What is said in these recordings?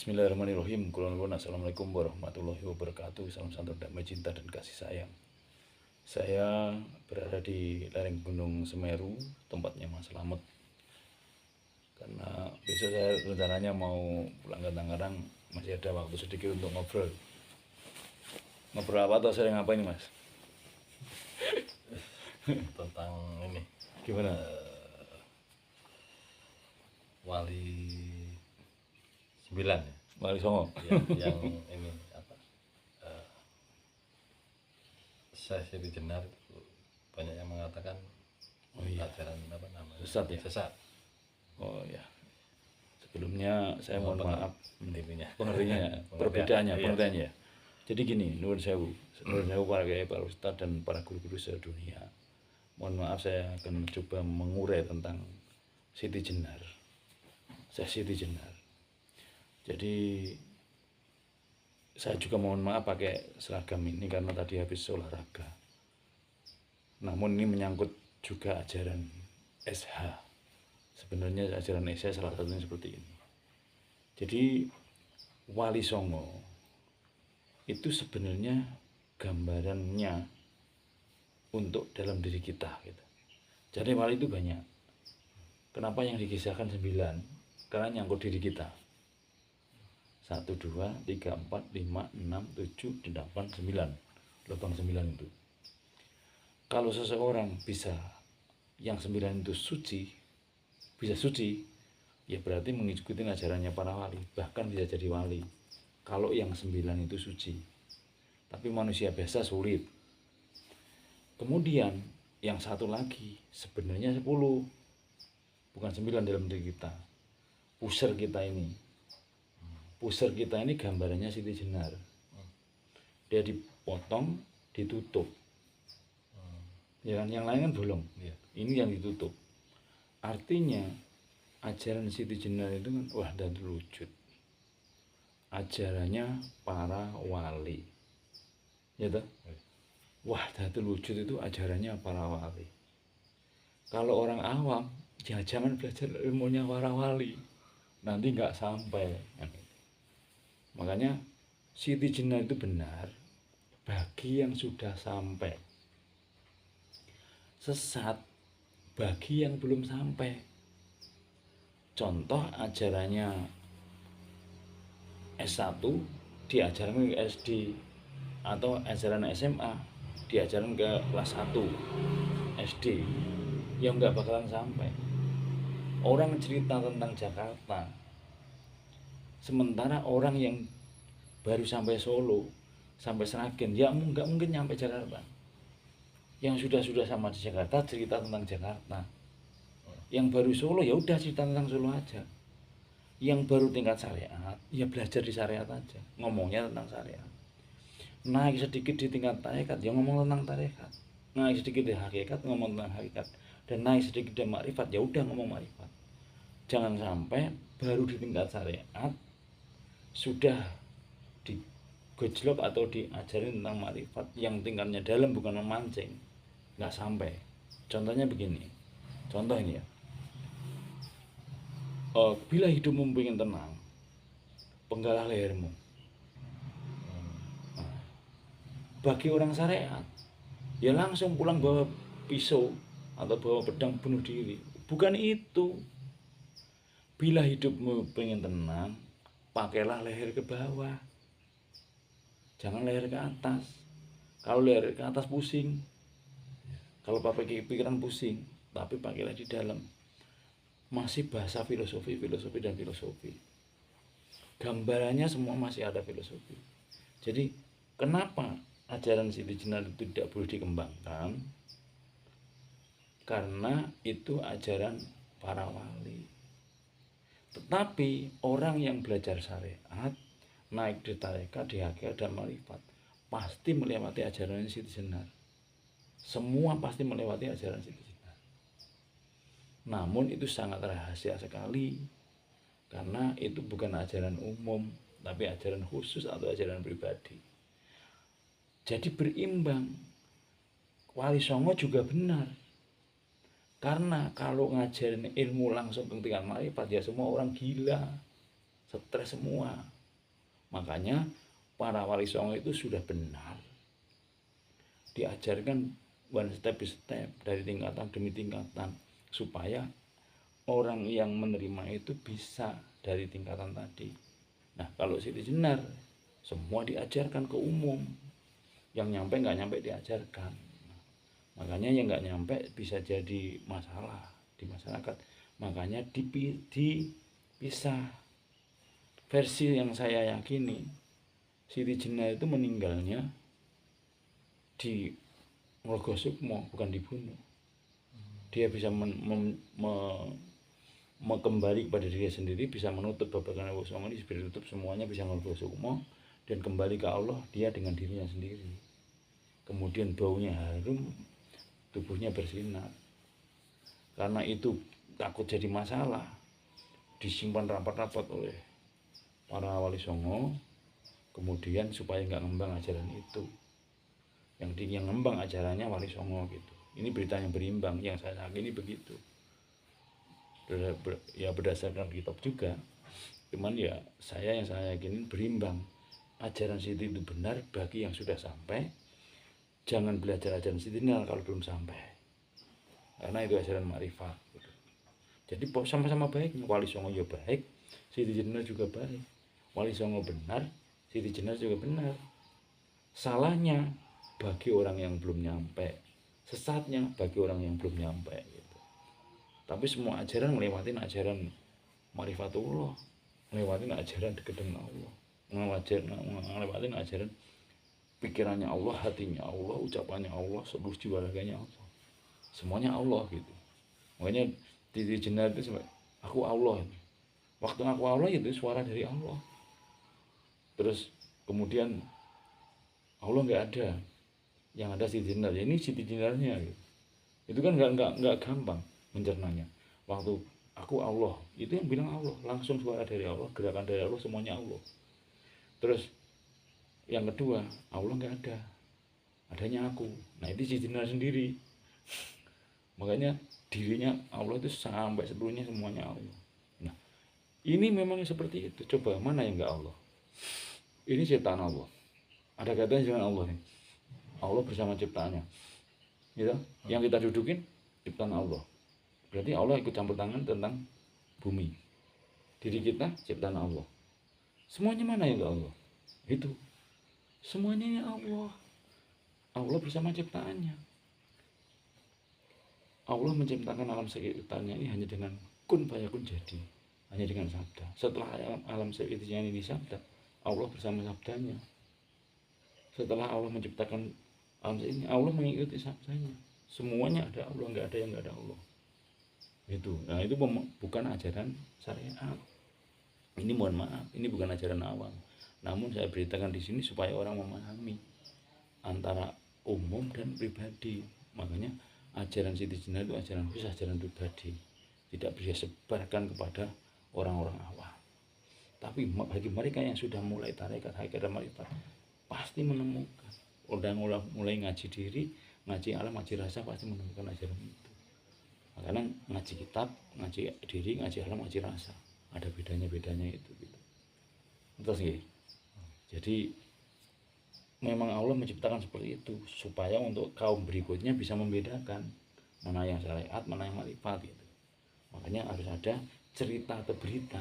Bismillahirrahmanirrahim. Assalamualaikum warahmatullahi wabarakatuh. Salam santun, damai, cinta, dan kasih sayang. Saya berada di lereng Gunung Semeru, tempatnya Mas Slamet. Karena besok saya rencananya mau pulang ke Tangerang, masih ada waktu sedikit untuk ngobrol. Ngobrol apa atau sering apa ini, Mas? Tentang ini Gimana? Wali 9 ya, Wali Songo. yang ini apa Sesi Jenar itu banyak yang mengatakan ajaran apa namanya Sesat ya? sesat. Oh ya. Sebelumnya saya mohon maaf Intinya pengertiannya, perbedaannya. Jadi gini, nuwun sewu para kiai, para ustadz dan para guru-guru sedunia. Mohon maaf, saya akan mencoba mengurai tentang Siti Jenar. Siti Jenar. Jadi saya juga mohon maaf pakai seragam ini karena tadi habis olahraga. Namun ini menyangkut juga ajaran SH. Sebenarnya ajaran SH salah satunya seperti ini. Jadi Wali Songo itu sebenarnya gambarannya untuk dalam diri kita gitu. Jadi wali itu banyak. Kenapa yang dikisahkan 9? Karena nyangkut diri kita. 1, 2, 3, 4, 5, 6, 7, 8, 9. Lubang 9 itu. Kalau seseorang bisa yang 9 itu suci, bisa suci, ya berarti mengikuti ajarannya para wali, bahkan bisa jadi wali. Kalau yang 9 itu suci. Tapi manusia biasa sulit. Kemudian yang satu lagi sebenarnya 10. Bukan 9 dalam diri kita. Pusar kita ini gambarannya Siti Jenar. Dia dipotong, ditutup. Ya kan, yang lain kan bolong. Ini yang ditutup. Artinya ajaran Siti Jenar itu kan wahdatul wujud. Ajarannya para wali. Ya toh? Wahdatul wujud itu ajarannya para wali. Kalau orang awam, ya jangan belajar ilmunya para wali. Nanti nggak sampai. Makanya Siti Jenar itu benar bagi yang sudah sampai. Sesat bagi yang belum sampai. Contoh ajarannya S1 diajarkan ke SD, atau ajaran SMA diajarkan ke kelas 1 SD, yang nggak bakalan sampai. Orang cerita tentang Jakarta, sementara orang yang baru sampai Solo, sampai Sragen, ya nggak mungkin nyampe Jakarta. Yang sudah sama di Jakarta cerita tentang Jakarta. Yang baru Solo ya udah cerita tentang Solo aja. Yang baru tingkat syariat, ya belajar di syariat aja, ngomongnya tentang syariat. Naik sedikit di tingkat tarekat, ya ngomong tentang tarekat. Naik sedikit di hakikat, ngomong tentang hakikat. Dan naik sedikit di makrifat, ya udah ngomong makrifat. Jangan sampai baru di tingkat syariat sudah digojlok atau diajarin tentang makrifat yang tingkatnya dalam, bukan memancing. Nggak sampai. Contohnya begini. Contoh ini ya. Bila hidupmu ingin tenang, penggalah lehermu. Bagi orang syariat, ya langsung pulang bawa pisau atau bawa pedang bunuh diri. Bukan itu. Bila hidupmu pengen tenang, pakailah leher ke bawah, jangan leher ke atas. Kalau leher ke atas pusing, kalau pakai pikiran pusing, tapi pakailah di dalam. Masih bahasa filosofi. Gambarannya semua masih ada filosofi. Jadi kenapa ajaran Siti Jenar itu tidak boleh dikembangkan? Karena itu ajaran para wali. Tetapi orang yang belajar syariat, naik di tarekat, di hakikat dan makrifat, pasti melewati ajaran Siti Jenar. Semua pasti melewati ajaran Siti Jenar. Namun itu sangat rahasia sekali, karena itu bukan ajaran umum, tapi ajaran khusus atau ajaran pribadi. Jadi berimbang. Wali Songo juga benar. Karena kalau ngajarin ilmu langsung ke tingkat makrifat, ya semua orang gila. stres semua. Makanya para wali songo itu sudah benar diajarkan one step by step, dari tingkatan demi tingkatan, supaya orang yang menerima itu bisa dari tingkatan tadi. Nah, kalau Siti Jenar semua diajarkan ke umum, yang nyampe nggak nyampe diajarkan. Makanya yang nggak nyampe bisa jadi masalah di masyarakat. Makanya dipisah. Versi yang saya yakini, Siti Jenar itu meninggalnya di Mergosukmo, bukan dibunuh. Dia bisa kembali kepada diri sendiri, bisa menutup babakan Wali Songo ini, ditutup semuanya, bisa Mergosukmo dan kembali ke Allah dia dengan dirinya sendiri. Kemudian baunya harum, tubuhnya bersinar. Karena itu takut jadi masalah, disimpan rapat-rapat oleh para Wali Songo, kemudian supaya nggak ngembang ajaran itu. Yang ngembang ajarannya Wali Songo gitu. Ini berita yang berimbang, yang saya yakini begitu. Ya berdasarkan kitab juga, cuman ya yang saya yakini berimbang. Ajaran Siti itu benar bagi yang sudah sampai. Jangan belajar ajaran Siti Jenar kalau belum sampai, karena itu ajaran makrifat gitu. Jadi sama-sama baiknya, Wali Songo ya baik, Siti Jenar juga baik. Wali Songo benar, Siti Jenar juga benar. Salahnya bagi orang yang belum nyampe, sesatnya bagi orang yang belum nyampe gitu. Tapi semua ajaran melewatin ajaran marifatullah, melewatin ajaran dekat dengan Allah, melewatin ajaran pikirannya Allah, hatinya Allah, ucapannya Allah, seluruh jiwa raganya Allah, semuanya Allah gitu. Makanya Siti Jenar itu sampai aku Allah. Waktu aku Allah itu suara dari Allah. Terus kemudian Allah nggak ada, yang ada Siti Jenar. Ya, ini Siti Jenarnya gitu. Itu kan nggak gampang mencernanya. Waktu aku Allah, itu yang bilang Allah, langsung suara dari Allah, gerakan dari Allah, semuanya Allah. Terus yang kedua, Allah nggak ada, adanya aku. Nah, itu Siti Jenar sendiri. Makanya dirinya Allah itu sampai seluruhnya semuanya Allah. Nah, ini memang seperti itu. Coba mana yang nggak Allah? Ini ciptaan Allah. Ada katanya dengan Allah nih. Allah bersama ciptaannya. Gitu? Yang kita dudukin ciptaan Allah. Berarti Allah ikut campur tangan tentang bumi. Diri kita ciptaan Allah. Semuanya mana yang nggak Allah? Itu. Semuanya ya Allah. Allah bersama ciptaannya. Allah menciptakan alam sekitarnya ini hanya dengan kun fayakun jadi, hanya dengan sabda. Setelah alam sekitarnya ini sabda, Allah bersama sabdanya. Setelah Allah menciptakan alam ini, Allah mengikuti sabdanya. Semuanya ada Allah, nggak ada yang nggak ada Allah. Itu. Nah, itu bukan ajaran syariat. Ini mohon maaf, ini bukan ajaran awam. Namun saya beritakan di sini supaya orang memahami antara umum dan pribadi. Makanya ajaran Siti Jenar itu ajaran khusus, ajaran pribadi, tidak bisa sebarkan kepada orang-orang awam. Tapi bagi mereka yang sudah mulai tarekat hakikat marifat, pasti menemukan. Orang mulai ngaji diri, ngaji alam, ngaji rasa, pasti menemukan ajaran itu. Makanya ngaji kitab, ngaji diri, ngaji alam, ngaji rasa, ada bedanya itu gitu. Terus gitu. Jadi memang Allah menciptakan seperti itu supaya untuk kaum berikutnya bisa membedakan mana yang syariat, mana yang marifat gitu. Makanya harus ada cerita atau berita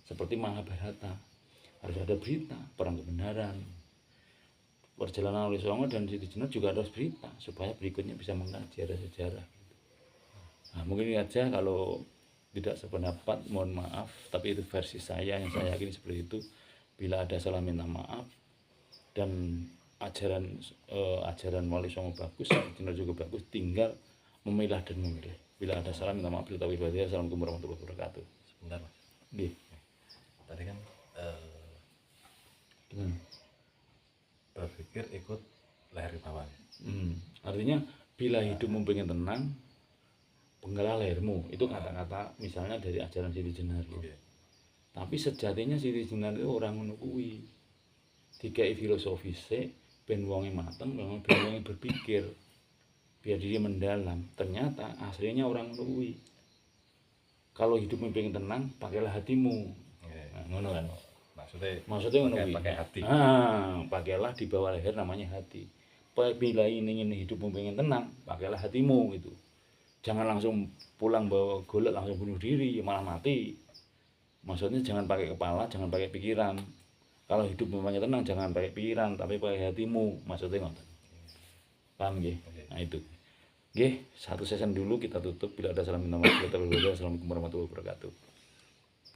seperti Mahabharata, harus ada berita perang kebenaran. Perjalanan Wali Songo dan Siti Jenar juga harus berita supaya berikutnya bisa mengkaji, ada sejarah gitu. Nah, mungkin ini aja, kalau tidak sependapat mohon maaf, tapi itu versi saya yang saya yakini seperti itu. Bila ada salah minta maaf. Dan ajaran Wali Songo bagus, Jenar juga bagus, tinggal memilah dan memilih. Bila ada salah minta maaf. Assalamualaikum warahmatullahi wabarakatuh. Sebentar Mas. Nggih. Tadi kan Gimana? berpikir ikut leher ke bawah. Artinya bila hidupmu pengen tenang, penggalah lehermu. Itu kata-kata misalnya dari ajaran Siti Jenar. Okay. Tapi sejatinya Siti Jenar itu orang menukui. Dikai filosofisnya ben wonge mateng, ben wonge berpikir, biar dia mendalam. Ternyata aslinya orang menukui. Kalau hidupmu pengen tenang, pakailah hatimu. Okay. Nah, ngono kan. Maksudnya Ngono kuwi. pakai hati. Pakailah di bawah leher namanya hati. Bila ingin hidupmu pengen tenang, pakailah hatimu gitu. Jangan langsung pulang bawa golok langsung bunuh diri, malah mati. Maksudnya jangan pakai kepala, jangan pakai pikiran. Kalau hidup memangnya tenang, jangan pakai pikiran, tapi pakai hatimu. Maksudnya ngoten. Paham nggih? Nah itu. Nggih, satu season dulu kita tutup. Bila ada salam minta maaf, kita berbeda. Assalamualaikum warahmatullahi wabarakatuh.